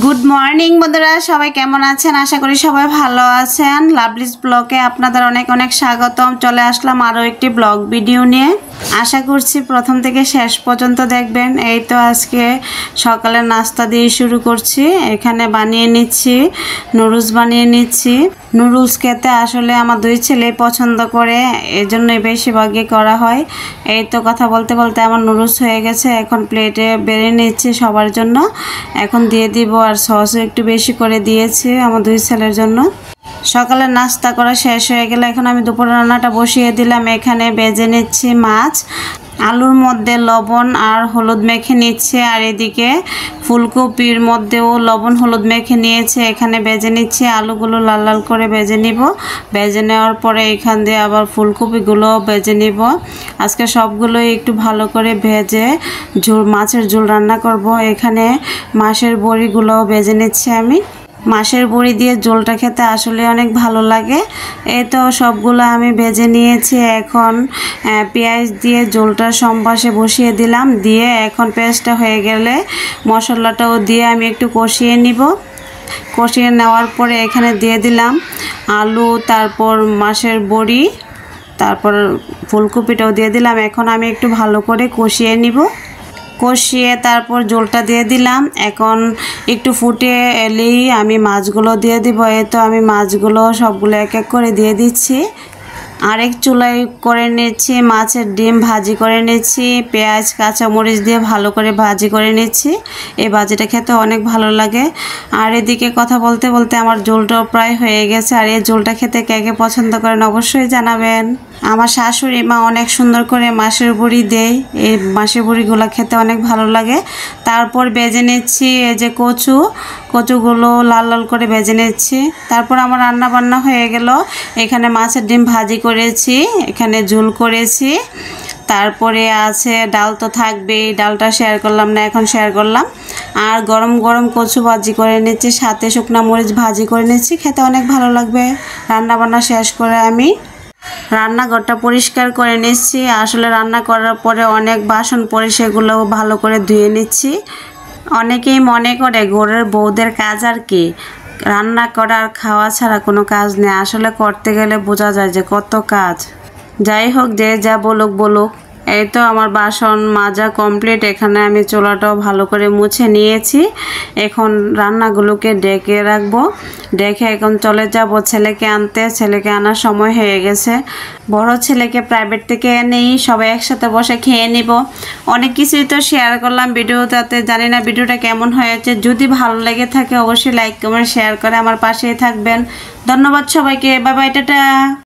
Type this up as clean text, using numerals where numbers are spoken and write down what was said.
Good morning বন্ধুরা, সবাই কেমন আছেন? আশা করি সবাই ভালো আছেন। লাভলিস ব্লগে আপনাদের অনেক অনেক স্বাগতম। চলে আসলাম আরও একটি ব্লগ ভিডিও নিয়ে। আশা করছি প্রথম থেকে শেষ পর্যন্ত দেখবেন। এই তো আজকে সকালের নাস্তা দিয়ে শুরু করছি। এখানে বানিয়ে নিচ্ছি নুডলস বানিয়ে নিচ্ছি। নুডলস খেতে আসলে আমার দুই ছেলেই পছন্দ করে, এজন্যই বেশিরভাগই করা হয়। এই তো কথা বলতে বলতে আমার নুডলস হয়ে গেছে। এখন প্লেটে বেড়ে নিচ্ছি সবার জন্য। এখন দিয়ে দিব, আর সসও একটু বেশি করে দিয়েছি আমার দুই ছেলের জন্য। সকালের নাস্তা করা শেষ হয়ে গেলে এখন আমি দুপুর রান্নাটা বসিয়ে দিলাম। এখানে ভেজে নিচ্ছি মাছ, আলুর মধ্যে লবণ আর হলুদ মেখে নিচ্ছে, আর এদিকে ফুলকপির মধ্যেও লবণ হলুদ মেখে নিয়েছে। এখানে ভেজে নিচ্ছি, আলুগুলো লাল লাল করে ভেজে নিব। ভেজে নেওয়ার পরে এখান দিয়ে আবার ফুলকপিগুলো ভেজে নিব। আজকে সবগুলোই একটু ভালো করে ভেজে মাছের ঝোল রান্না করব। এখানে মাছের বড়িগুলোও ভেজে নিচ্ছি আমি। মাছের বড়ি দিয়ে ঝোলটা খেতে আসলে অনেক ভালো লাগে। এই তো সবগুলো আমি ভেজে নিয়েছি। এখন পেঁয়াজ দিয়ে ঝোলটা সম্পাশে বসিয়ে দিলাম। দিয়ে এখন পেঁয়াজটা হয়ে গেলে মশলাটাও দিয়ে আমি একটু কষিয়ে নিব। কষিয়ে নেওয়ার পরে এখানে দিয়ে দিলাম আলু, তারপর মাছের বড়ি, তারপর ফুলকপিটাও দিয়ে দিলাম। এখন আমি একটু ভালো করে কষিয়ে নিব। কষিয়ে তারপর ঝোলটা দিয়ে দিলাম। এখন একটু ফুটে এলেই আমি মাছগুলো দিয়ে দিব। এই তো আমি মাছগুলো সবগুলো এক এক করে দিয়ে দিচ্ছি। আরেক চুলায় করে নিচ্ছি মাছের ডিম ভাজি করে নিচ্ছি। পেঁয়াজ কাঁচামরিচ দিয়ে ভালো করে ভাজি করে নিচ্ছি। এই ভাজিটা খেতে অনেক ভালো লাগে। আর এদিকে কথা বলতে বলতে আমার ঝোলটাও প্রায় হয়ে গেছে। আর এই ঝোলটা খেতে কে কে পছন্দ করেন অবশ্যই জানাবেন। আমার শাশুড়ি মা অনেক সুন্দর করে মাছের বড়ি দেয়। এই মাছের বড়িগুলো খেতে অনেক ভালো লাগে। তারপর ভেজে নিচ্ছি এই যে কচুগুলো লাল লাল করে ভেজে নিচ্ছি। তারপর আমার রান্না বান্না হয়ে গেল। এখানে মাছের ডিম ভাজি করেছি, এখানে ঝোল করেছি, তারপরে আছে ডাল তো থাকবেই। ডালটা শেয়ার করলাম না, এখন শেয়ার করলাম। আর গরম গরম কচু ভাজি করে নিচ্ছি, সাথে শুকনা মরিচ ভাজি করে নিচ্ছি। খেতে অনেক ভালো লাগবে। রান্না বান্না শেষ করে আমি রান্নাঘরটা পরিষ্কার করে নিচ্ছি। আসলে রান্না করার পরে অনেক বাসন পড়ে, সেগুলোও ভালো করে ধুয়ে নিচ্ছি। অনেকেই মনে করে ঘরের বউদের কাজ আর কি, রান্না করা আর খাওয়া ছাড়া কোনো কাজ নেই। আসলে করতে গেলে বোঝা যায় যে কত কাজ। যাই হোক, যে যা বলুক। এই তো আমার বাসন মাজা কমপ্লিট। এখানে আমি চুলাটাও ভালো করে মুছে নিয়েছি। এখন রান্নাগুলোকে ডেকে রাখবো। ডেকে এখন চলে যাব ছেলেকে আনতে। ছেলেকে আনার সময় হয়ে গেছে। বড় ছেলেকে প্রাইভেট থেকে এনেই সবাই একসাথে বসে খেয়ে নিব। অনেক কিছুই তো শেয়ার করলাম ভিডিওটাতে। জানি না ভিডিওটা কেমন হয়েছে। যদি ভালো লেগে থাকে অবশ্যই লাইক কমেন্ট শেয়ার করে আমার পাশেই থাকবেন। ধন্যবাদ সবাইকে। Bye bye, tata.